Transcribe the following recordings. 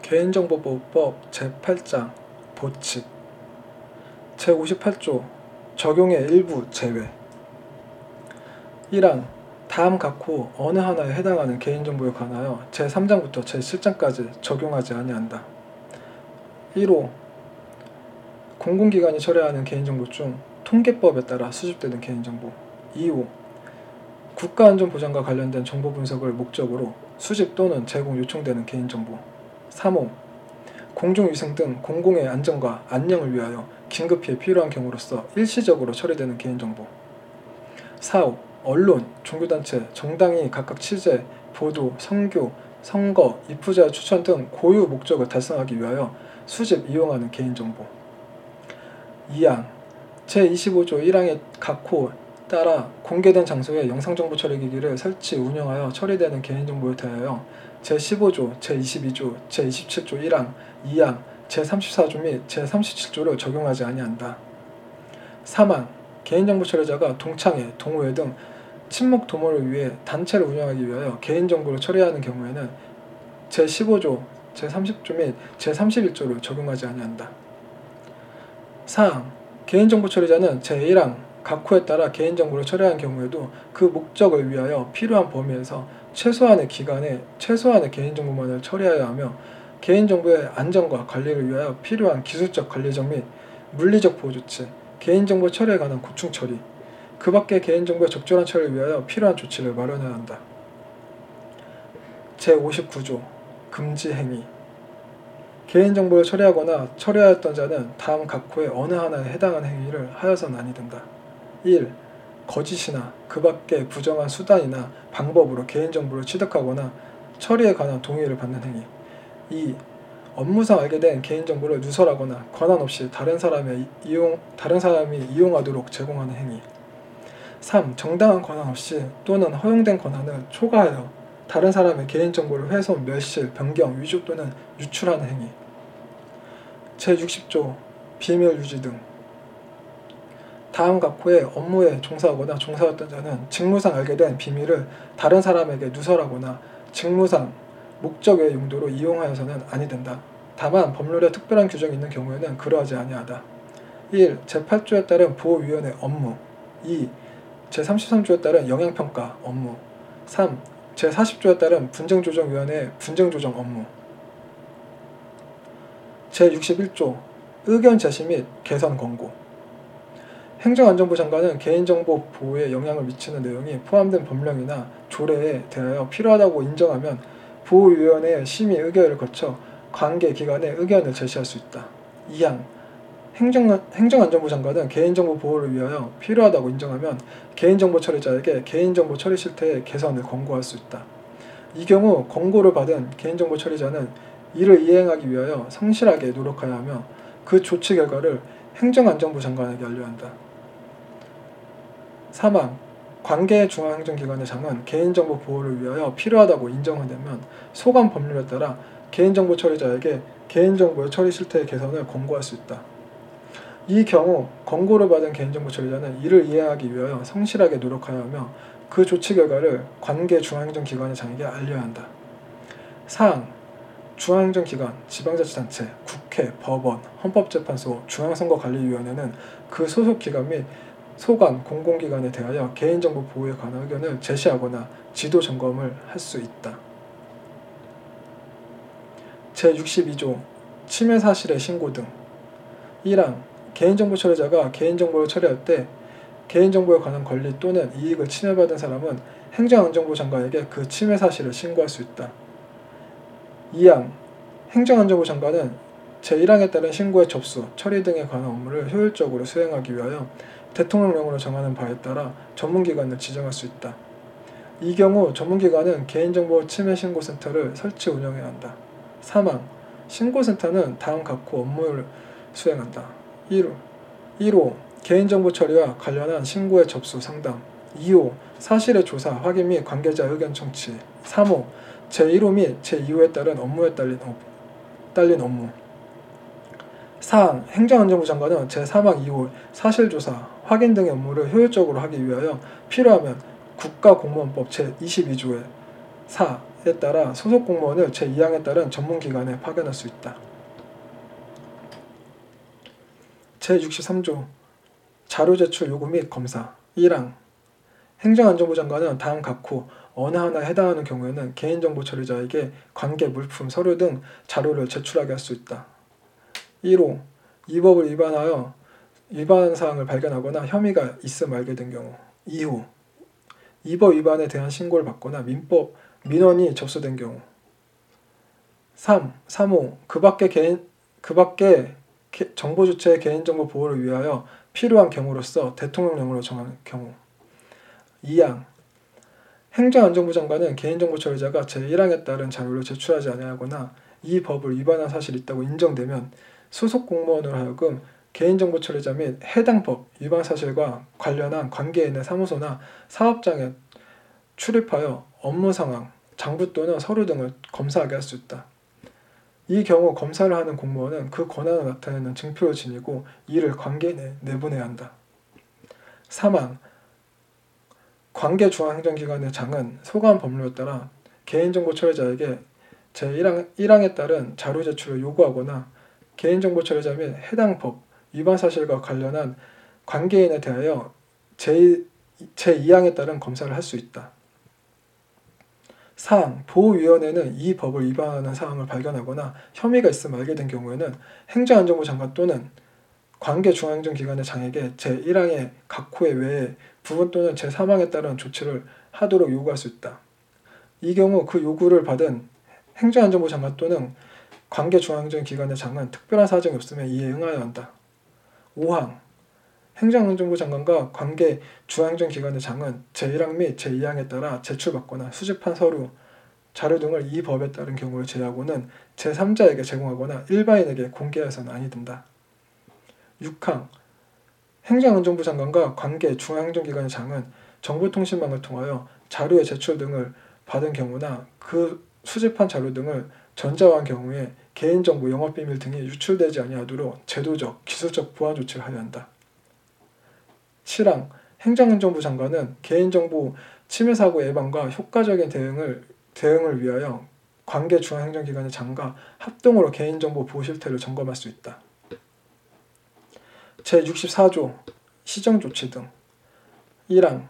개인정보보호법 제8장 보칙 제58조 적용의 일부 제외 1항 다음 각호 어느 하나에 해당하는 개인정보에 관하여 제3장부터 제7장까지 적용하지 아니한다. 1호 공공기관이 처리하는 개인정보 중 통계법에 따라 수집되는 개인정보. 2호 국가안전보장과 관련된 정보 분석을 목적으로 수집 또는 제공 요청되는 개인정보. 3호 공중위생 등 공공의 안전과 안녕을 위하여 긴급히 필요한 경우로서 일시적으로 처리되는 개인정보. 4호 언론, 종교단체, 정당이 각각 취재, 보도, 선교, 선거, 입후자 추천 등 고유 목적을 달성하기 위하여 수집, 이용하는 개인정보. 2항 제25조 1항의 각호에 따라 공개된 장소에 영상정보 처리기기를 설치, 운영하여 처리되는 개인정보에 대하여 제15조, 제22조, 제27조 1항, 2항, 제34조 및 제37조를 적용하지 아니한다. 3항 개인정보 처리자가 동창회, 동호회 등 친목 도모를 위해 단체를 운영하기 위하여 개인정보를 처리하는 경우에는 제15조, 제30조 및 제31조를 적용하지 아니한다. 4항 개인정보 처리자는 제1항 각호에 따라 개인정보를 처리하는 경우에도 그 목적을 위하여 필요한 범위에서 최소한의 기간에 최소한의 개인정보만을 처리하여야 하며 개인정보의 안전과 관리를 위하여 필요한 기술적, 관리적 및 물리적 보호조치, 개인정보 처리에 관한 고충 처리, 그 밖의 개인정보의 적절한 처리를 위하여 필요한 조치를 마련해야 한다. 제59조 금지행위 개인정보를 처리하거나 처리하였던 자는 다음 각호의 어느 하나에 해당하는 행위를 하여서는 아니 된다. 1. 거짓이나 그 밖의 부정한 수단이나 방법으로 개인정보를 취득하거나 처리에 관한 동의를 받는 행위. 2. 업무상 알게 된 개인정보를 누설하거나 권한 없이 다른 사람이 이용하도록 제공하는 행위. 3. 정당한 권한 없이 또는 허용된 권한을 초과하여 다른 사람의 개인정보를 훼손, 멸실, 변경, 위조 또는 유출하는 행위. 제60조 비밀 유지 등 다음 각호에 업무에 종사하거나 종사했던 자는 직무상 알게 된 비밀을 다른 사람에게 누설하거나 직무상 목적 외의 용도로 이용하여서는 아니 된다. 다만 법률에 특별한 규정이 있는 경우에는 그러하지 아니하다. 1. 제8조에 따른 보호위원회 업무. 2. 제33조에 따른 영향평가 업무. 3. 제40조에 따른 분쟁조정위원회의 분쟁조정 업무. 제61조 의견 제시 및 개선 권고 행정안전부 장관은 개인정보 보호에 영향을 미치는 내용이 포함된 법령이나 조례에 대하여 필요하다고 인정하면 보호위원회의 심의 의결을 거쳐 관계기관에 의견을 제시할 수 있다. 2항 행정안전부 장관은 개인정보 보호를 위하여 필요하다고 인정하면 개인정보 처리자에게 개인정보 처리 실태의 개선을 권고할 수 있다. 이 경우 권고를 받은 개인정보 처리자는 이를 이행하기 위하여 성실하게 노력하여야 하며 그 조치 결과를 행정안전부 장관에게 알려야 한다. 3항 관계 중앙행정기관의 장은 개인정보 보호를 위하여 필요하다고 인정하면 소관 법률에 따라 개인정보 처리자에게 개인정보의 처리 실태의 개선을 권고할 수 있다. 이 경우 권고를 받은 개인정보 처리자는 이를 이행하기 위하여 성실하게 노력하여야 하며 그 조치 결과를 관계 중앙행정기관의 장에게 알려야 한다. 4항 중앙행정기관, 지방자치단체, 국회, 법원, 헌법재판소, 중앙선거관리위원회는 그 소속 기관 및 소관, 공공기관에 대하여 개인정보 보호에 관한 의견을 제시하거나 지도 점검을 할 수 있다. 제62조 침해 사실의 신고 등 1항 개인정보 처리자가 개인정보를 처리할 때 개인정보에 관한 권리 또는 이익을 침해받은 사람은 행정안전부 장관에게 그 침해 사실을 신고할 수 있다. 2항 행정안전부 장관은 제1항에 따른 신고의 접수, 처리 등에 관한 업무를 효율적으로 수행하기 위하여 대통령령으로 정하는 바에 따라 전문기관을 지정할 수 있다. 이 경우 전문기관은 개인정보 침해 신고센터를 설치 운영해야 한다. 3항 신고센터는 다음 각호 업무를 수행한다. 1호 개인정보 처리와 관련한 신고의 접수, 상담. 2호 사실의 조사, 확인 및 관계자 의견 청취. 3호 제1호 및 제2호에 따른 업무에 딸린 업무. 4항 행정안전부 장관은 제3항 2호 사실조사, 확인 등의 업무를 효율적으로 하기 위하여 필요하면 국가공무원법 제22조에 4. 따라 소속 공무원을 제2항에 따른 전문기관에 파견할 수 있다. 제63조 자료 제출 요구 및 검사 1항 행정안전부 장관은 다음 각호 어느 하나에 해당하는 경우에는 개인정보 처리자에게 관계 물품, 서류 등 자료를 제출하게 할 수 있다. 1호 이 법을 위반하여 위반 사항을 발견하거나 혐의가 있음 알게 된 경우 2호 이 법 위반에 대한 신고를 받거나 민원이 접수된 경우 3호 그 밖에 정보 주체의 개인정보 보호를 위하여 필요한 경우로서 대통령령으로 정한 경우 2항 행정안전부 장관은 개인정보 처리자가 제1항에 따른 자료를 제출하지 아니하거나 이 법을 위반한 사실이 있다고 인정되면 소속 공무원으로 하여금 개인정보 처리자 및 해당 법 위반 사실과 관련한 관계인의 사무소나 사업장에 출입하여 업무 상황, 장부 또는 서류 등을 검사하게 할 수 있다. 이 경우 검사를 하는 공무원은 그 권한을 나타내는 증표를 지니고 이를 관계인에 내보내야 한다. 3항 관계중앙행정기관의 장은 소관 법률에 따라 개인정보 처리자에게 제1항에 따른 자료 제출을 요구하거나 개인정보 처리자 및 해당 법 위반 사실과 관련한 관계인에 대하여 제2항에 따른 검사를 할 수 있다. 4항 보호위원회는 이 법을 위반하는 사항을 발견하거나 혐의가 있음 알게 된 경우에는 행정안전부 장관 또는 관계중앙행정기관의 장에게 제1항의 각호의 외에 부분 또는 제3항에 따른 조치를 하도록 요구할 수 있다. 이 경우 그 요구를 받은 행정안전부 장관 또는 관계중앙행정기관의 장은 특별한 사정이 없으면 이에 응하여야 한다. 5항 행정안전부 장관과 관계중앙행정기관의 장은 제1항 및 제2항에 따라 제출받거나 수집한 서류, 자료 등을 이 법에 따른 경우를 제외하고는 제3자에게 제공하거나 일반인에게 공개해서는 아니 된다. 6항 행정안전부 장관과 관계중앙행정기관의 장은 정보통신망을 통하여 자료의 제출 등을 받은 경우나 그 수집한 자료 등을 전자화한 경우에 개인정보, 영업비밀 등이 유출되지 아니하도록 제도적, 기술적 보안 조치를 하여야 한다. 7항 행정안전부 장관은 개인정보 침해 사고 예방과 효과적인 대응을 위하여 관계중앙행정기관의 장과 합동으로 개인정보 보호 실태를 점검할 수 있다. 제64조 시정조치 등 1항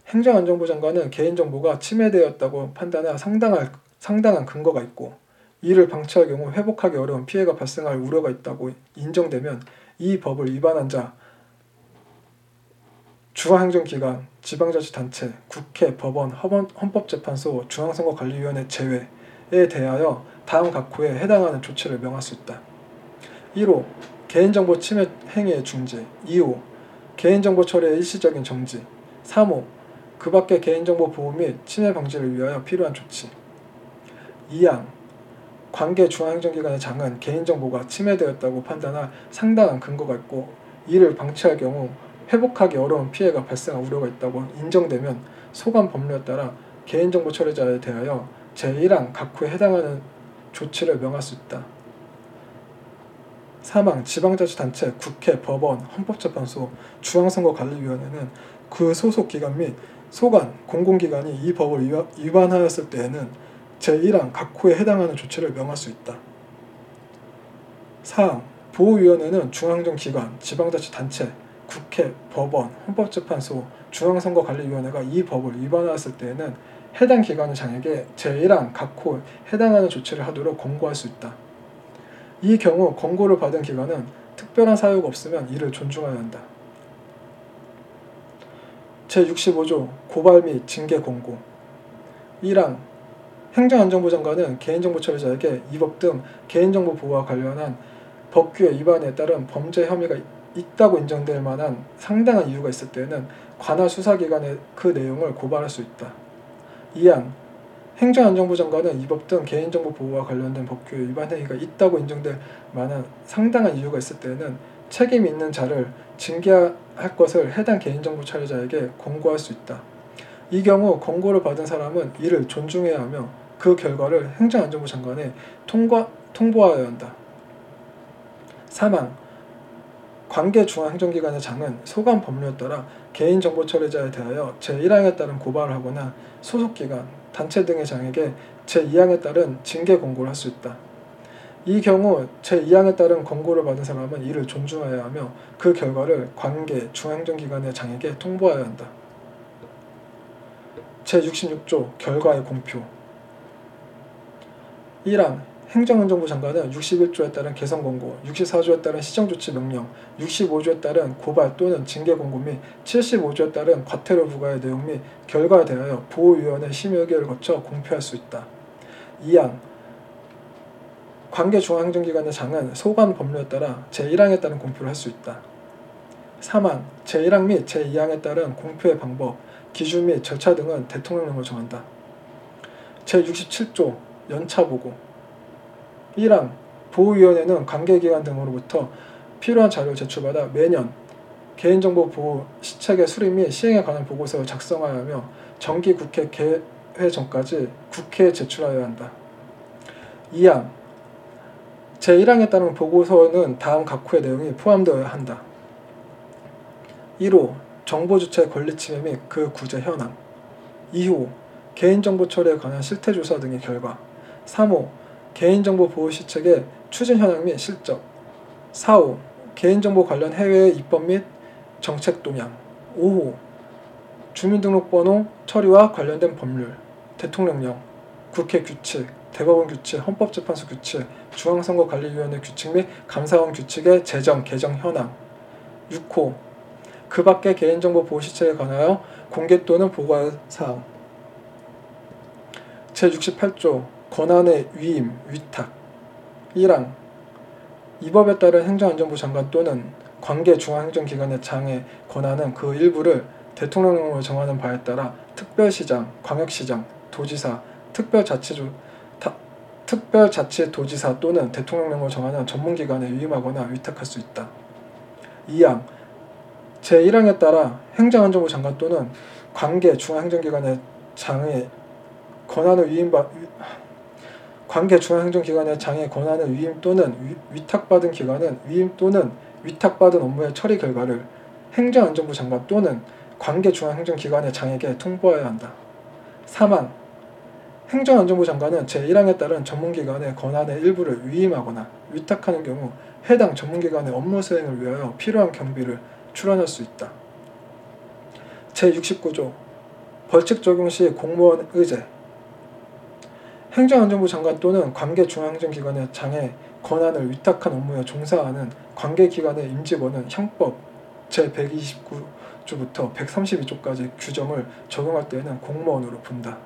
행정안전부 장관은 개인정보가 침해되었다고 판단할 상당한 근거가 있고 이를 방치할 경우 회복하기 어려운 피해가 발생할 우려가 있다고 인정되면 이 법을 위반한 자 중앙행정기관, 지방자치단체, 국회, 법원, 헌법재판소, 중앙선거관리위원회 제외에 대하여 다음 각호에 해당하는 조치를 명할 수 있다. 1호 개인정보 침해 행위의 중지 2호 개인정보 처리의 일시적인 정지 3호 그 밖의 개인정보 보호 및 침해 방지를 위하여 필요한 조치 2항 관계중앙행정기관의 장은 개인정보가 침해되었다고 판단할 상당한 근거가 있고 이를 방치할 경우 회복하기 어려운 피해가 발생할 우려가 있다고 인정되면 소관 법률에 따라 개인정보 처리자에 대하여 제1항 각호에 해당하는 조치를 명할 수 있다. 3항 지방자치단체, 국회, 법원, 헌법재판소, 중앙선거관리위원회는 그 소속 기관 및 소관, 공공기관이 이 법을 위반하였을 때에는 제1항 각호에 해당하는 조치를 명할 수 있다. 4항 보호위원회는 중앙행정기관, 지방자치단체, 국회, 법원, 헌법재판소, 중앙선거관리위원회가 이 법을 위반하였을 때에는 해당 기관의 장에게 제1항 각호에 해당하는 조치를 하도록 권고할 수 있다. 이 경우 권고를 받은 기관은 특별한 사유가 없으면 이를 존중해야 한다. 제65조 고발 및 징계 권고 1항 행정안전부 장관은 개인정보 처리자에게 이 법 등 개인정보 보호와 관련한 법규의 위반에 따른 범죄 혐의가 있다고 인정될 만한 상당한 이유가 있을 때에는 관할 수사기관에 그 내용을 고발할 수 있다. 2항 행정안전부 장관은 이 법 등 개인정보 보호와 관련된 법규의 위반 행위가 있다고 인정될 만한 상당한 이유가 있을 때에는 책임 있는 자를 징계할 것을 해당 개인정보 처리자에게 권고할 수 있다. 이 경우 권고를 받은 사람은 이를 존중해야 하며 그 결과를 행정안전부 장관에 통보하여야 한다. 3항 관계중앙행정기관의 장은 소관 법률에 따라 개인정보 처리자에 대하여 제1항에 따른 고발을 하거나 소속기관, 단체 등의 장에게 제2항에 따른 징계 권고를 할 수 있다. 이 경우 제2항에 따른 권고를 받은 사람은 이를 존중해야 하며 그 결과를 관계 중앙행정기관의 장에게 통보해야 한다. 제66조 결과의 공표. 1항 행정안전부 장관은 61조에 따른 개선 권고, 64조에 따른 시정조치 명령, 65조에 따른 고발 또는 징계 권고 및 75조에 따른 과태료 부과의 내용 및 결과에 대하여 보호위원회 심의의결을 거쳐 공표할 수 있다. 2항 관계 중앙행정기관의 장은 소관 법률에 따라 제1항에 따른 공표를 할 수 있다. 3항 제1항 및 제2항에 따른 공표의 방법, 기준 및 절차 등은 대통령령으로 정한다. 제67조 연차보고. 1항 보호위원회는 관계기관 등으로부터 필요한 자료를 제출받아 매년 개인정보 보호 시책의 수립 및 시행에 관한 보고서를 작성하여야 하며 정기국회 개회 전까지 국회에 제출하여야 한다. 2항 제1항에 따른 보고서는 다음 각호의 내용이 포함되어야 한다. 1호 정보주체의 권리침해 및 그 구제 현황. 2호 개인정보 처리에 관한 실태조사 등의 결과. 3호 개인정보 보호 시책의 추진 현황 및 실적. 4호 개인정보 관련 해외의 입법 및 정책 동향. 5호 주민등록번호 처리와 관련된 법률, 대통령령, 국회 규칙, 대법원 규칙, 헌법재판소 규칙, 중앙선거관리위원회 규칙 및 감사원 규칙의 제정, 개정 현황. 6호 그 밖의 개인정보 보호 시책에 관하여 공개 또는 보고할 사항. 제68조 권한의 위임, 위탁. 1항 이 법에 따른 행정안전부 장관 또는 관계 중앙행정기관의 장의 권한은 그 일부를 대통령령으로 정하는 바에 따라 특별시장, 광역시장, 도지사, 특별자치도지사 또는 대통령령으로 정하는 전문기관에 위임하거나 위탁할 수 있다. 2항 제1항에 따라 행정안전부 장관 또는 관계 중앙행정기관의 장의 권한을 위임 또는 위탁받은 기관은 위임 또는 위탁받은 업무의 처리 결과를 행정안전부 장관 또는 관계 중앙행정기관의 장에게 통보해야 한다. 3항 행정안전부 장관은 제1항에 따른 전문기관의 권한의 일부를 위임하거나 위탁하는 경우 해당 전문기관의 업무 수행을 위하여 필요한 경비를 출원할 수 있다. 제69조 벌칙 적용 시 공무원 의제. 행정안전부 장관 또는 관계 중앙행정기관의 장에 권한을 위탁한 업무에 종사하는 관계기관의 임직원은 형법 제129조부터 132조까지 규정을 적용할 때에는 공무원으로 본다.